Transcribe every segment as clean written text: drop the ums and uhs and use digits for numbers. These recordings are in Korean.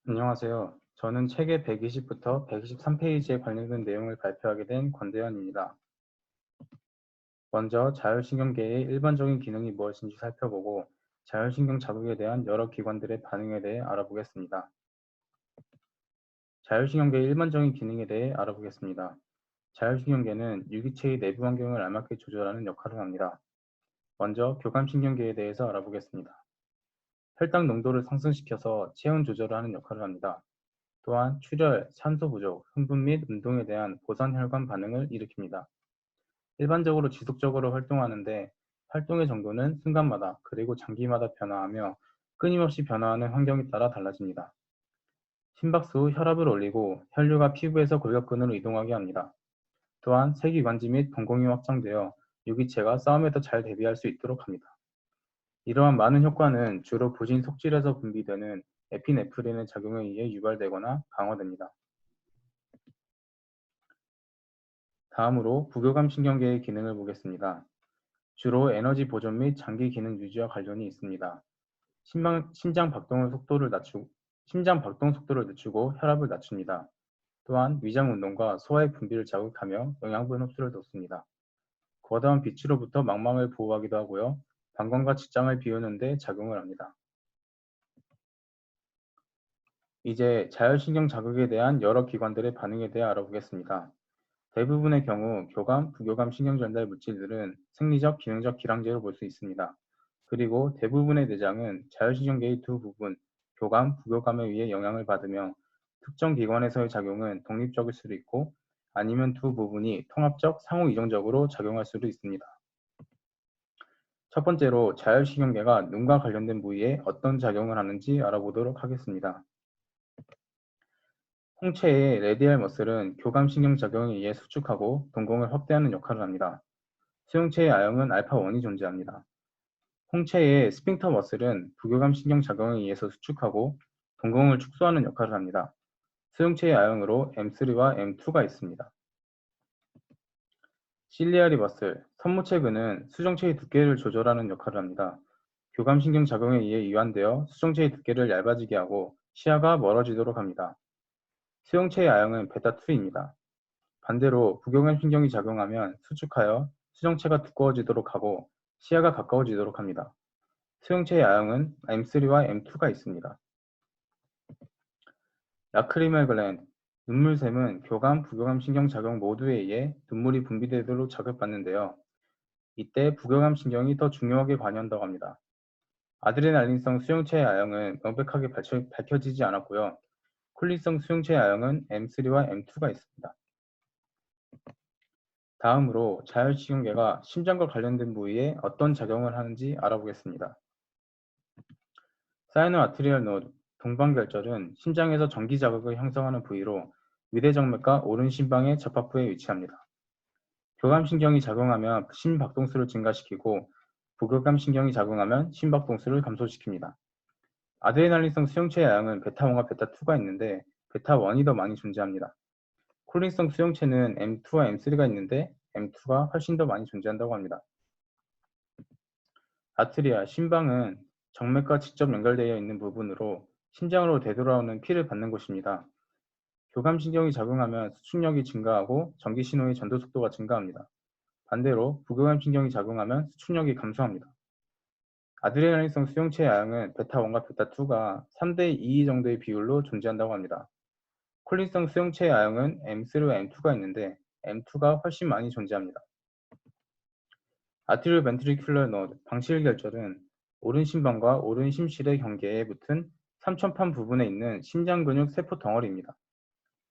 안녕하세요. 저는 책의 120부터 123페이지에 관련된 내용을 발표하게 된 권대현입니다. 먼저 자율신경계의 일반적인 기능이 무엇인지 살펴보고 자율신경 자극에 대한 여러 기관들의 반응에 대해 알아보겠습니다. 자율신경계의 일반적인 기능에 대해 알아보겠습니다. 자율신경계는 유기체의 내부 환경을 알맞게 조절하는 역할을 합니다. 먼저 교감신경계에 대해서 알아보겠습니다. 혈당 농도를 상승시켜서 체온 조절을 하는 역할을 합니다. 또한 출혈, 산소 부족, 흥분 및 운동에 대한 보상 혈관 반응을 일으킵니다. 일반적으로 지속적으로 활동하는데 활동의 정도는 순간마다 그리고 장기마다 변화하며 끊임없이 변화하는 환경에 따라 달라집니다. 심박수 후 혈압을 올리고 혈류가 피부에서 골격근으로 이동하게 합니다. 또한 세기관지 및 봉공이 확장되어 유기체가 싸움에 더 잘 대비할 수 있도록 합니다. 이러한 많은 효과는 주로 부신 속질에서 분비되는 에피네프린의 작용에 의해 유발되거나 강화됩니다. 다음으로 부교감 신경계의 기능을 보겠습니다. 주로 에너지 보존 및 장기 기능 유지와 관련이 있습니다. 심장 박동 속도를 늦추고 혈압을 낮춥니다. 또한 위장 운동과 소화의 분비를 자극하며 영양분 흡수를 돕습니다. 거대한 빛으로부터 망막을 보호하기도 하고요. 방광과 직장을 비우는 데 작용을 합니다. 이제 자율신경 자극에 대한 여러 기관들의 반응에 대해 알아보겠습니다. 대부분의 경우 교감, 부교감 신경전달 물질들은 생리적, 기능적 기량제로 볼 수 있습니다. 그리고 대부분의 내장은 자율신경계의 두 부분, 교감, 부교감에 의해 영향을 받으며 특정 기관에서의 작용은 독립적일 수도 있고 아니면 두 부분이 통합적, 상호이동적으로 작용할 수도 있습니다. 첫 번째로 자율신경계가 눈과 관련된 부위에 어떤 작용을 하는지 알아보도록 하겠습니다. 홍채의 레디알 머슬은 교감신경 작용에 의해 수축하고 동공을 확대하는 역할을 합니다. 수용체의 아형은 알파1이 존재합니다. 홍채의 스핑터 머슬은 부교감 신경 작용에 의해서 수축하고 동공을 축소하는 역할을 합니다. 수용체의 아형으로 M3와 M2가 있습니다. 실리아리 머슬, 선무체근은 수정체의 두께를 조절하는 역할을 합니다. 교감신경 작용에 의해 이완되어 수정체의 두께를 얇아지게 하고 시야가 멀어지도록 합니다. 수용체의 아형은 베타2입니다. 반대로 부교감신경이 작용하면 수축하여 수정체가 두꺼워지도록 하고 시야가 가까워지도록 합니다. 수용체의 아형은 M3와 M2가 있습니다. 라크리멀 글랜드, 눈물샘은 교감, 부교감 신경 작용 모두에 의해 눈물이 분비되도록 자극받는데요. 이때 부교감 신경이 더 중요하게 관여한다고 합니다. 아드레날린성 수용체의 아형은 명백하게 밝혀지지 않았고요. 콜린성 수용체의 아형은 M3와 M2가 있습니다. 다음으로 자율신경계가 심장과 관련된 부위에 어떤 작용을 하는지 알아보겠습니다. 사이노아트리얼 노드, 동방결절은 심장에서 전기 자극을 형성하는 부위로 위대정맥과 오른심방의 접합부에 위치합니다. 교감신경이 작용하면 심박동수를 증가시키고 부교감신경이 작용하면 심박동수를 감소시킵니다. 아드레날린성 수용체의 양은 베타1과 베타2가 있는데 베타1이 더 많이 존재합니다. 콜린성 수용체는 M2와 M3가 있는데 M2가 훨씬 더 많이 존재한다고 합니다. 아트리아, 심방은 정맥과 직접 연결되어 있는 부분으로 심장으로 되돌아오는 피를 받는 곳입니다. 교감신경이 작용하면 수축력이 증가하고 전기신호의 전도속도가 증가합니다. 반대로 부교감신경이 작용하면 수축력이 감소합니다. 아드레날린성 수용체의 양은 베타1과 베타2가 3대2 정도의 비율로 존재한다고 합니다. 콜린성 수용체의 아형은 M3와 M2가 있는데 M2가 훨씬 많이 존재합니다. 아트리오 벤트리큘러 노드, 방실결절은 오른 심방과 오른 심실의 경계에 붙은 삼천판 부분에 있는 심장근육 세포 덩어리입니다.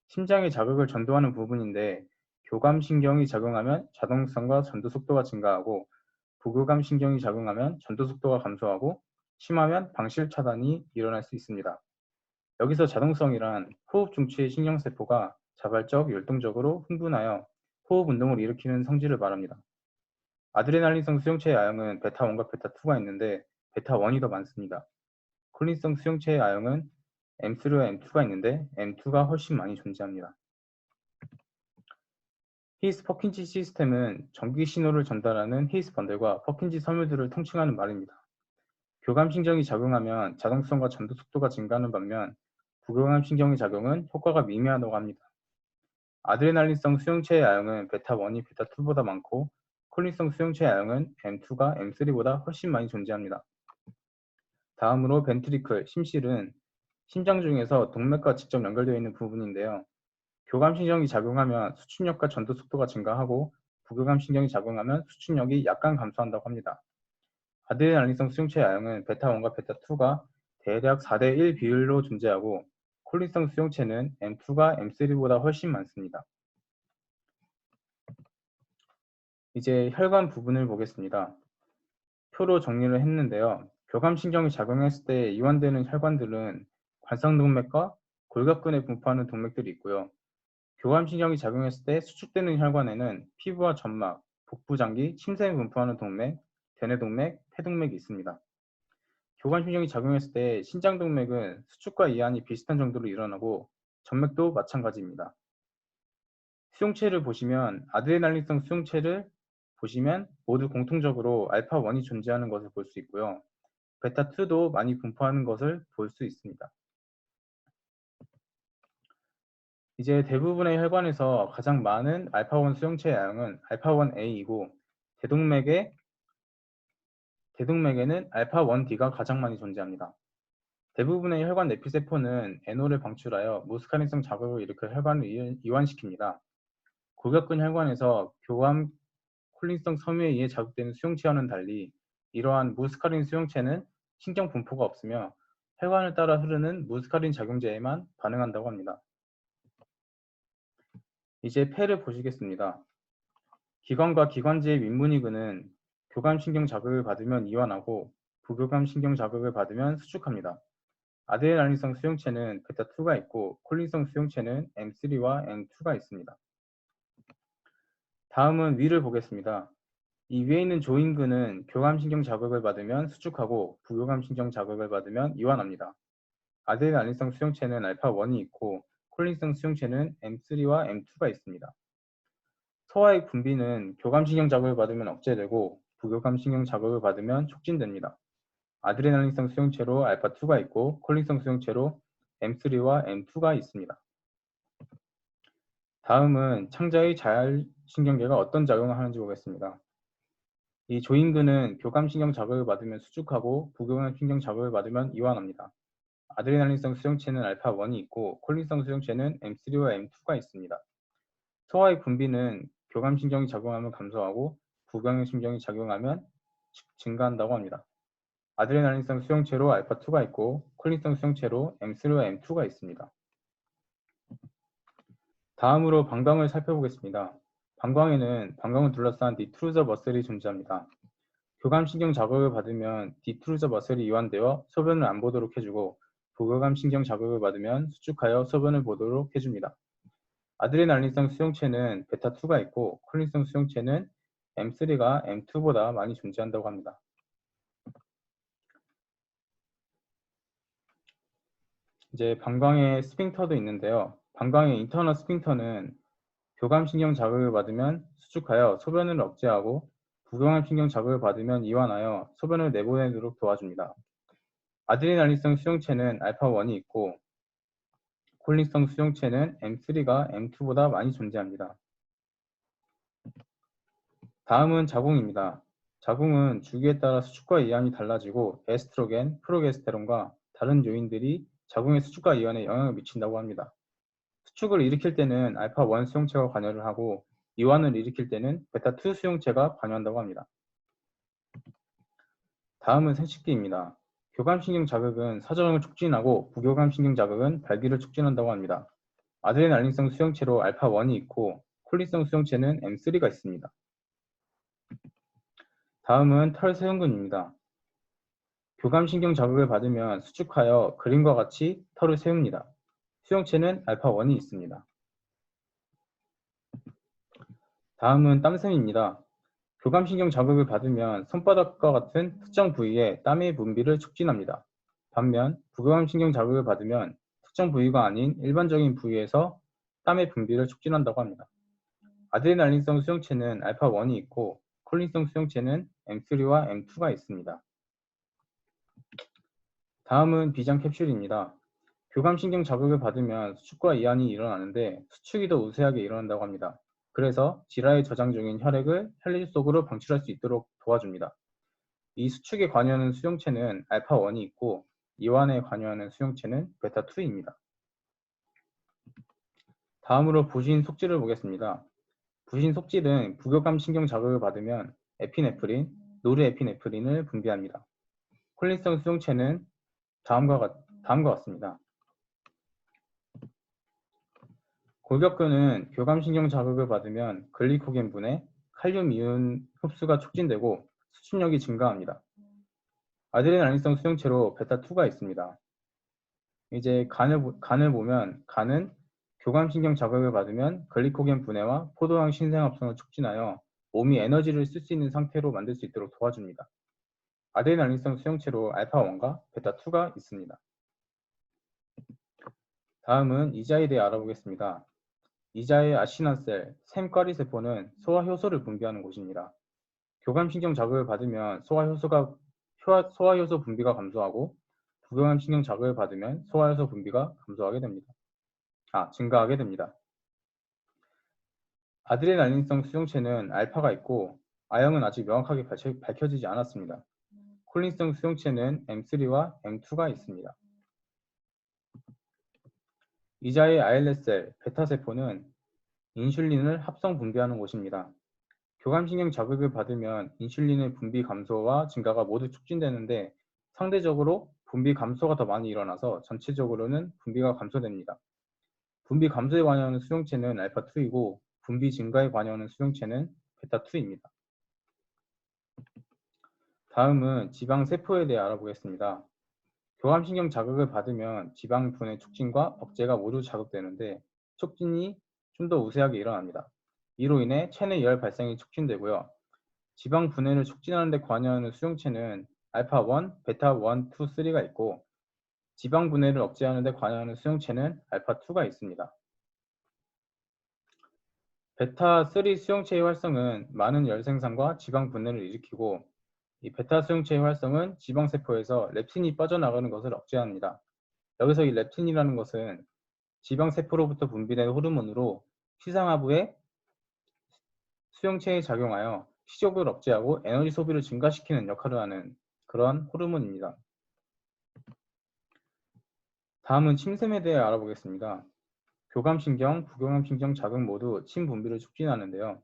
심장에 자극을 전도하는 부분인데 교감신경이 작용하면 자동성과 전도속도가 증가하고 부교감신경이 작용하면 전도속도가 감소하고 심하면 방실 차단이 일어날 수 있습니다. 여기서 자동성이란 호흡 중추의 신경세포가 자발적, 율동적으로 흥분하여 호흡 운동을 일으키는 성질을 말합니다. 아드레날린성 수용체의 아형은 베타1과 베타2가 있는데 베타1이 더 많습니다. 콜린성 수용체의 아형은 M3와 M2가 있는데 M2가 훨씬 많이 존재합니다. 히스 퍼킨지 시스템은 전기 신호를 전달하는 히스 번들과 퍼킨지 섬유들을 통칭하는 말입니다. 교감신경이 작용하면 자동성과 전도 속도가 증가하는 반면 부교감 신경의 작용은 효과가 미미하다고 합니다. 아드레날린성 수용체의 양은 베타1이 베타2보다 많고 콜린성 수용체의 양은 M2가 M3보다 훨씬 많이 존재합니다. 다음으로 벤트리클, 심실은 심장 중에서 동맥과 직접 연결되어 있는 부분인데요. 교감신경이 작용하면 수축력과 전도 속도가 증가하고 부교감신경이 작용하면 수축력이 약간 감소한다고 합니다. 아드레날린성 수용체의 양은 베타1과 베타2가 대략 4:1 비율로 존재하고 콜린성 수용체는 M2가 M3보다 훨씬 많습니다. 이제 혈관 부분을 보겠습니다. 표로 정리를 했는데요. 교감신경이 작용했을 때 이완되는 혈관들은 관상동맥과 골격근에 분포하는 동맥들이 있고요. 교감신경이 작용했을 때 수축되는 혈관에는 피부와 점막, 복부장기, 침샘에 분포하는 동맥, 대뇌동맥, 폐동맥이 있습니다. 교감신경이 작용했을 때 신장동맥은 수축과 이완이 비슷한 정도로 일어나고 정맥도 마찬가지입니다. 수용체를 보시면 아드레날린성 수용체를 보시면 모두 공통적으로 알파1이 존재하는 것을 볼 수 있고요. 베타2도 많이 분포하는 것을 볼 수 있습니다. 이제 대부분의 혈관에서 가장 많은 알파1 수용체의 양은 알파1A이고 대동맥에는 알파1D가 가장 많이 존재합니다. 대부분의 혈관 내피세포는 NO를 방출하여 무스카린성 자극을 일으켜 혈관을 이완시킵니다. 골격근 혈관에서 교감 콜린성 섬유에 의해 자극되는 수용체와는 달리 이러한 무스카린 수용체는 신경 분포가 없으며 혈관을 따라 흐르는 무스카린 작용제에만 반응한다고 합니다. 이제 폐를 보시겠습니다. 기관과 기관지의 윗문이근은 교감신경 자극을 받으면 이완하고 부교감신경 자극을 받으면 수축합니다. 아드레날린성 수용체는 베타2가 있고 콜린성 수용체는 M3와 M2가 있습니다. 다음은 위를 보겠습니다. 이 위에 있는 조인근은 교감신경 자극을 받으면 수축하고 부교감신경 자극을 받으면 이완합니다. 아드레날린성 수용체는 알파1이 있고 콜린성 수용체는 M3와 M2가 있습니다. 소화의 분비는 교감신경 자극을 받으면 억제되고 부교감신경 자극을 받으면 촉진됩니다. 아드레날린성 수용체로 알파2가 있고 콜린성 수용체로 M3와 M2가 있습니다. 다음은 창자의 자율신경계가 어떤 작용을 하는지 보겠습니다. 이 조인근은 교감신경 자극을 받으면 수축하고 부교감신경 자극을 받으면 이완합니다. 아드레날린성 수용체는 알파1이 있고 콜린성 수용체는 M3와 M2가 있습니다. 소화의 분비는 교감신경이 작용하면 감소하고 부교감신경이 작용하면 증가한다고 합니다. 아드레날린성 수용체로 알파2가 있고 콜린성 수용체로 M3와 M2가 있습니다. 다음으로 방광을 살펴보겠습니다. 방광을 둘러싼 디트루저 머슬이 존재합니다. 교감신경 자극을 받으면 디트루저 머슬이 이완되어 소변을 안 보도록 해주고 부교감신경 자극을 받으면 수축하여 소변을 보도록 해줍니다. 아드레날린성 수용체는 베타2가 있고 콜린성 수용체는 M3가 M2보다 많이 존재한다고 합니다. 이제 방광의 스핑터도 있는데요. 방광의 인터널 스핑터는 교감신경 자극을 받으면 수축하여 소변을 억제하고 부교감신경 자극을 받으면 이완하여 소변을 내보내도록 도와줍니다. 아드레날린성 수용체는 알파1이 있고 콜린성 수용체는 M3가 M2보다 많이 존재합니다. 다음은 자궁입니다. 자궁은 주기에 따라 수축과 이완이 달라지고 에스트로겐, 프로게스테론과 다른 요인들이 자궁의 수축과 이완에 영향을 미친다고 합니다. 수축을 일으킬 때는 알파1 수용체가 관여를 하고 이완을 일으킬 때는 베타2 수용체가 관여한다고 합니다. 다음은 생식기입니다. 교감신경 자극은 사정을 촉진하고 부교감신경 자극은 발기를 촉진한다고 합니다. 아드레날린성 수용체로 알파1이 있고 콜린성 수용체는 M3가 있습니다. 다음은 털세운근입니다. 교감신경 자극을 받으면 수축하여 그림과 같이 털을 세웁니다. 수용체는 알파1이 있습니다. 다음은 땀샘입니다. 교감신경 자극을 받으면 손바닥과 같은 특정 부위에 땀의 분비를 촉진합니다. 반면 부교감신경 자극을 받으면 특정 부위가 아닌 일반적인 부위에서 땀의 분비를 촉진한다고 합니다. 아드레날린성 수용체는 알파1이 있고 콜린성 수용체는 M3와 M2가 있습니다. 다음은 비장 캡슐입니다. 교감신경 자극을 받으면 수축과 이완이 일어나는데 수축이 더 우세하게 일어난다고 합니다. 그래서 질화에 저장 중인 혈액을 혈류 속으로 방출할 수 있도록 도와줍니다. 이 수축에 관여하는 수용체는 알파1이 있고 이완에 관여하는 수용체는 베타2입니다. 다음으로 부신 속질을 보겠습니다. 부신 속질은 부교감 신경 자극을 받으면 에피네프린, 노르에피네프린을 분비합니다. 콜린성 수용체는 다음과 같습니다. 골격근은 교감신경 자극을 받으면 글리코겐 분해, 칼륨 이온 흡수가 촉진되고 수축력이 증가합니다. 아드레날린성 수용체로 베타2가 있습니다. 이제 간을 보면 간은 교감신경 자극을 받으면 글리코겐 분해와 포도당 신생합성을 촉진하여 몸이 에너지를 쓸 수 있는 상태로 만들 수 있도록 도와줍니다. 아드레날린성 수용체로 알파1과 베타2가 있습니다. 다음은 이자에 대해 알아보겠습니다. 이자의 아시나셀, 샘과리 세포는 소화효소를 분비하는 곳입니다. 교감신경 자극을 받으면 소화효소 분비가 감소하고 부교감신경 자극을 받으면 소화효소 분비가 증가하게 됩니다. 아드레날린성 수용체는 알파가 있고 A형은 아직 명확하게 밝혀지지 않았습니다. 콜린성 수용체는 M3와 M2가 있습니다. 이자의 아일렛셀, 베타세포는 인슐린을 합성 분비하는 곳입니다. 교감신경 자극을 받으면 인슐린의 분비 감소와 증가가 모두 촉진되는데 상대적으로 분비 감소가 더 많이 일어나서 전체적으로는 분비가 감소됩니다. 분비 감소에 관여하는 수용체는 알파2이고 분비 증가에 관여하는 수용체는 베타2입니다. 다음은 지방세포에 대해 알아보겠습니다. 교감신경 자극을 받으면 지방 분해 촉진과 억제가 모두 자극되는데 촉진이 좀 더 우세하게 일어납니다. 이로 인해 체내 열 발생이 촉진되고요. 지방 분해를 촉진하는 데 관여하는 수용체는 알파1, 베타1, 2, 3가 있고 지방 분해를 억제하는 데 관여하는 수용체는 알파2가 있습니다. 베타3 수용체의 활성은 많은 열 생산과 지방 분해를 일으키고 이 베타 수용체의 활성은 지방세포에서 렙틴이 빠져나가는 것을 억제합니다. 여기서 이 렙틴이라는 것은 지방세포로부터 분비된 호르몬으로 시상하부의 수용체에 작용하여 식욕을 억제하고 에너지 소비를 증가시키는 역할을 하는 그런 호르몬입니다. 다음은 침샘에 대해 알아보겠습니다. 교감신경, 부교감신경 자극 모두 침 분비를 촉진하는데요.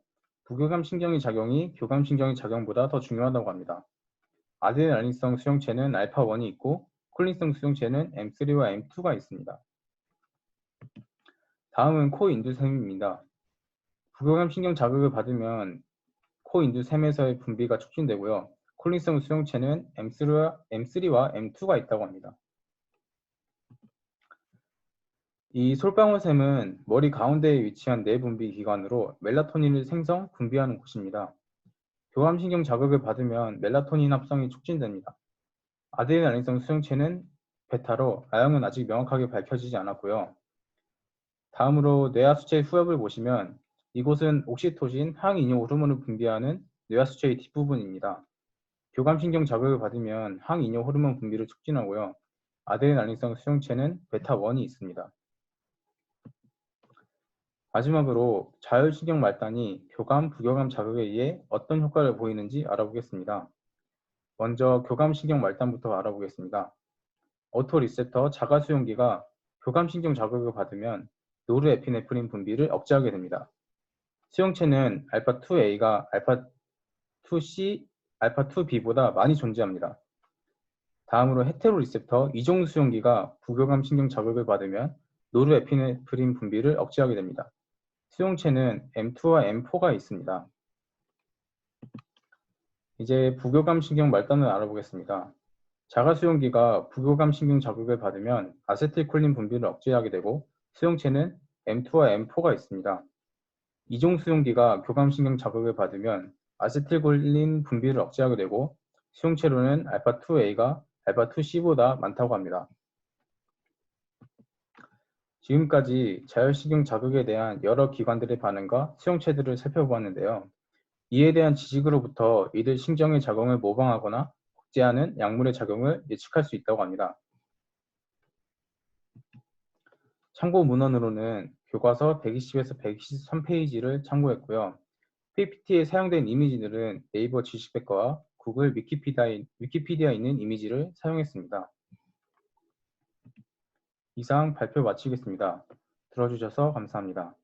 부교감신경의 작용이 교감신경의 작용보다 더 중요하다고 합니다. 아드레날린성 수용체는 알파1이 있고 콜린성 수용체는 M3와 M2가 있습니다. 다음은 코인두샘입니다. 부교감신경 자극을 받으면 코인두샘에서의 분비가 촉진되고요. 콜린성 수용체는 M3와 M2가 있다고 합니다. 이 솔방울샘은 머리 가운데에 위치한 뇌분비 기관으로 멜라토닌을 생성, 분비하는 곳입니다. 교감신경 자극을 받으면 멜라토닌 합성이 촉진됩니다. 아드레날린성 수용체는 베타로 A형은 아직 명확하게 밝혀지지 않았고요. 다음으로 뇌하수체 후엽을 보시면 이곳은 옥시토신, 항이뇨 호르몬을 분비하는 뇌하수체의 뒷부분입니다. 교감신경 자극을 받으면 항이뇨 호르몬 분비를 촉진하고요. 아드레날린성 수용체는 베타1이 있습니다. 마지막으로 자율신경 말단이 교감, 부교감 자극에 의해 어떤 효과를 보이는지 알아보겠습니다. 먼저 교감신경 말단부터 알아보겠습니다. 오토리셉터 자가수용기가 교감신경 자극을 받으면 노르에피네프린 분비를 억제하게 됩니다. 수용체는 알파2A가 알파2C, 알파2B보다 많이 존재합니다. 다음으로 헤테로리셉터 이종수용기가 부교감신경 자극을 받으면 노르에피네프린 분비를 억제하게 됩니다. 수용체는 M2와 M4가 있습니다. 이제 부교감신경 말단을 알아보겠습니다. 자가수용기가 부교감신경 자극을 받으면 아세틸콜린 분비를 억제하게 되고 수용체는 M2와 M4가 있습니다. 이종수용기가 교감신경 자극을 받으면 아세틸콜린 분비를 억제하게 되고 수용체로는 알파2A가 알파2C보다 많다고 합니다. 지금까지 자율신경 자극에 대한 여러 기관들의 반응과 수용체들을 살펴보았는데요. 이에 대한 지식으로부터 이들 신경의 작용을 모방하거나 억제하는 약물의 작용을 예측할 수 있다고 합니다. 참고 문헌으로는 교과서 120에서 123페이지를 참고했고요. PPT에 사용된 이미지들은 네이버 지식백과와 구글 위키피디아에 있는 이미지를 사용했습니다. 이상 발표 마치겠습니다. 들어주셔서 감사합니다.